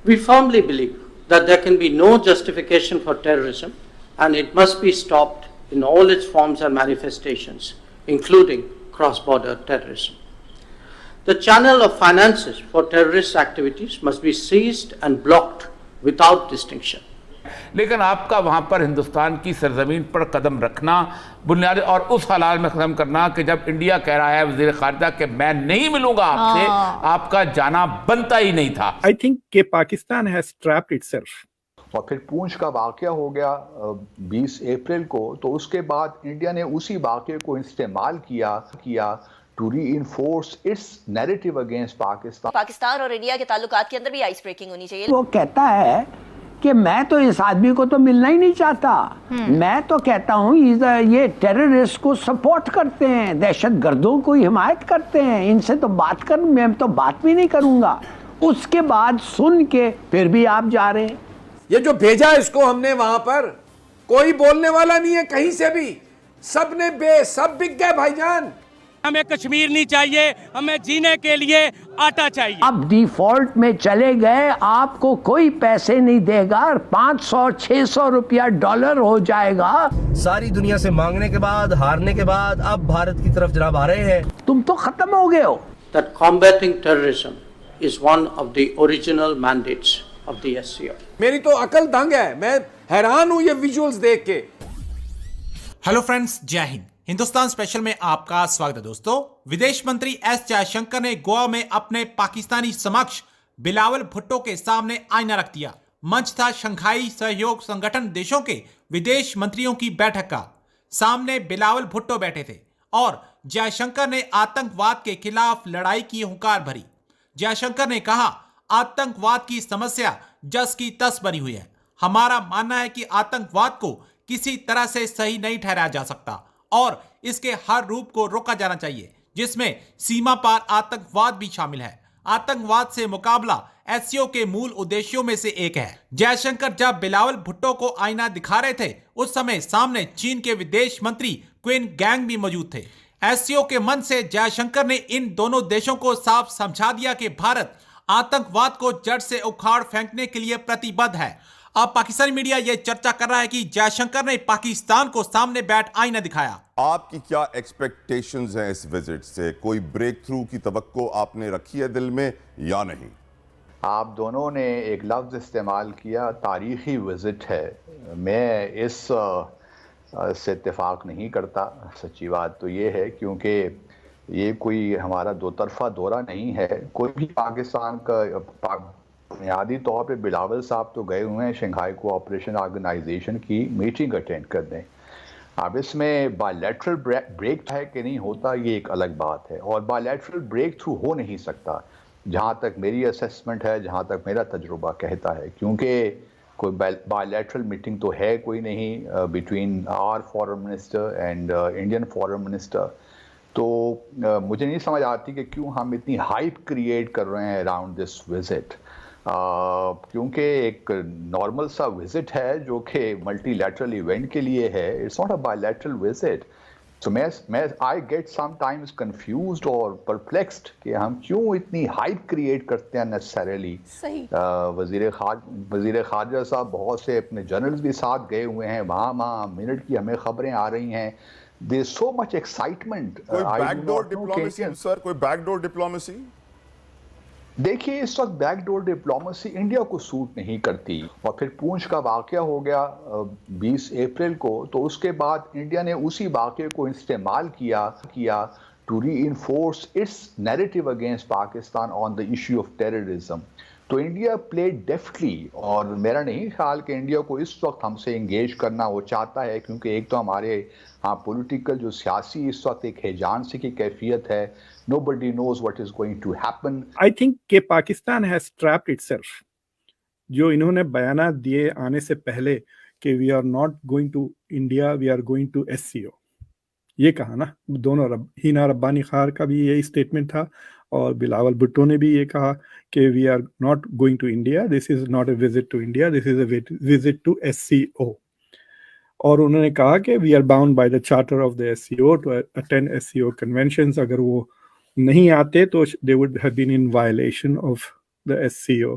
We firmly believe that there can be no justification for terrorism and it must be stopped in all its forms and manifestations, including cross-border terrorism. The channel of finances for terrorist activities must be seized and blocked without distinction. لیکن آپ کا وہاں پر ہندوستان کی سرزمین پر قدم رکھنا بنیادی اور اس حالات میں ختم کرنا کہ جب انڈیا کہہ رہا ہے وزیر خارجہ کہ میں نہیں ملوں گا آپ سے، آپ کا جانا بنتا ہی نہیں تھا. I think کہ پاکستان has trapped itself. اور پھر پونچھ کا واقعہ ہو گیا 20 اپریل کو، تو اس کے بعد انڈیا نے اسی واقعے کو استعمال کیا to reinforce its narrative against Pakistan. Pakistan اور انڈیا کے تعلقات کے اندر بھی آئس بریکنگ ہونی چاہیے. وہ کہتا ہے کہ میں تو اس آدمی کو تو ملنا ہی نہیں چاہتا، میں تو کہتا ہوں یہ ٹیررسٹ کو سپورٹ کرتے ہیں، دہشت گردوں کو حمایت کرتے ہیں، ان سے تو میں تو بات بھی نہیں کروں گا. اس کے بعد سن کے پھر بھی آپ جا رہے ہیں. یہ جو بھیجا اس کو ہم نے وہاں پر، کوئی بولنے والا نہیں ہے کہیں سے بھی، سب نے سب بک گئے بھائی جان. ہمیں کشمیر نہیں چاہیے، ہمیں جینے کے لیے آٹا چاہیے. اب ڈیفالٹ میں چلے گئے، آپ کو کوئی پیسے نہیں دے گا، 500-600 روپیہ ڈالر ہو جائے گا. ساری دنیا سے مانگنے کے بعد، ہارنے کے بعد اب بھارت کی طرف جناب آ رہے ہیں. تم تو ختم ہو گئے ہو. That combating terrorism is one of the original mandates of the SCO. میری تو عقل دنگ ہے، میں حیران ہوں یہ ویژولز دیکھ کے. ہیلو فرینڈز، جے ہند. ہندوستان اسپیشل میں آپ کا سواگت ہے دوستو. ودیش منتری ایس جے شنکر نے گوا میں اپنے پاکستانی سمکش بلاول بھٹو کے سامنے آئینہ رکھ دیا. منچ تھا شنگھائی سہیوگ سنگٹھن دیشوں کے ودیش منتریوں کی بیٹھک کا. سامنے بلاول بھٹو بیٹھے تھے اور جے شنکر نے آتنکواد کے خلاف لڑائی کی ہنکار بھری. جے شنکر نے کہا آتنکواد کی سمسیا جس کی تس بنی ہوئی ہے. ہمارا ماننا ہے کہ آتنکواد کو کسی طرح سے صحیح نہیں ٹھہرایا جا سکتا اور اس کے ہر روپ کو روکا جانا چاہیے، جس میں سیما پار آتنکواد بھی شامل ہے. آتنکواد سے مقابلہ ایس سی او کے مول ادیشیوں میں سے ایک ہے. جے شنکر جب بلاول بھٹو کو آئینہ دکھا رہے تھے اس سمے سامنے چین کے ودیش منتری کوئن گینگ بھی موجود تھے. ایس سی او کے من سے جے شنکر نے ان دونوں دیشوں کو صاف سمجھا دیا کہ بھارت آتنکواد کو جڑ سے اکھاڑ پھینکنے کے لیے پرتیبدھ ہے. اب پاکستانی میڈیا یہ چرچا کر رہا ہے کہ جے شنکر نے پاکستان کو سامنے بیٹھ آئینہ دکھایا. آپ کی کیا ایکسپیکٹیشنز ہیں اس وزٹ سے؟ کوئی بریک تھرو کی توقع آپ نے رکھی ہے دل میں یا نہیں؟ آپ دونوں نے ایک لفظ استعمال کیا، تاریخی وزٹ ہے. میں اس سے اتفاق نہیں کرتا. سچی بات تو یہ ہے کیونکہ یہ کوئی ہمارا دو طرفہ دورہ نہیں ہے. کوئی بھی پاکستان کا بنیادی طور پہ بلاول صاحب تو گئے ہوئے ہیں شنگھائی کوآپریشن آرگنائزیشن کی میٹنگ اٹینڈ کرنے. اب اس میں بائی لیٹرل بریک ہے کہ نہیں ہوتا یہ ایک الگ بات ہے، اور بائی لیٹرل بریک تھرو ہو نہیں سکتا جہاں تک میری اسیسمنٹ ہے، جہاں تک میرا تجربہ کہتا ہے، کیونکہ کوئی بائی لیٹرل میٹنگ تو ہے کوئی نہیں between our foreign minister and Indian foreign minister. تو مجھے نہیں سمجھ آتی کہ کیوں ہم اتنی ہائپ کریٹ کر رہے ہیں اراؤنڈ دس وزٹ، کیونکہ ایک نارمل سا وزٹ ہے جو کہ ملٹی لیٹرل ایونٹ کے لیے ہے. It's not a bilateral visit. تو میں I get sometimes confused اور پرپلیکسڈ کہ ہم کیوں اتنی ہائپ کریٹ کرتے ہیں نیسسریلی. وزیر خارجہ صاحب بہت سے اپنے جنرلز بھی ساتھ گئے ہوئے ہیں وہاں منٹ کی ہمیں خبریں آ رہی ہیں. There's so much excitement. کوئی بیک ڈور ڈپلومیسی سر، کوئی بیک ڈور ڈپلومیسی؟ دیکھیے اس وقت بیک ڈور ڈپلومیسی انڈیا کو سوٹ نہیں کرتی. اور پھر پونچھ کا واقعہ ہو گیا 20 اپریل کو، تو اس کے بعد انڈیا نے اسی واقعے کو استعمال کیا to reinforce its narrative against Pakistan on the issue of terrorism. تو انڈیا played deftly، اور میرا نہیں خیال کہ انڈیا کو اس وقت ہم سے انگیج کرنا وہ چاہتا ہے، کیونکہ ایک تو ہمارے پولیٹیکل جو سیاسی اس وقت ایک ہیجان سی کی کیفیت ہے. Nobody knows what is going to happen. I think کہ پاکستان has trapped itself. جو انہوں نے بیانات دیے آنے سے پہلے کہ we are not going to India, we are going to SCO، یہ کہا نا دونوں. ہینا ربانی خار کا بھی یہی اسٹیٹمنٹ تھا اور بلاول بھٹو نے بھی یہ کہا کہ we are not going to India, this is not a visit to India, this is a visit to SCO. اور انہوں نے کہا کہ we are bound by the charter of the SCO to attend SCO conventions. اگر وہ نہیں آتے تو they would have been in violation of the SCO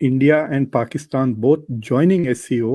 India and Pakistan both joining SCO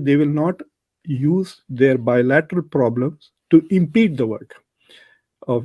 they will not use their bilateral problems to impede the work of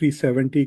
370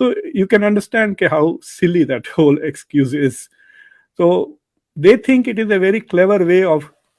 So you can understand how silly that whole excuse is. So they think it is a very clever way of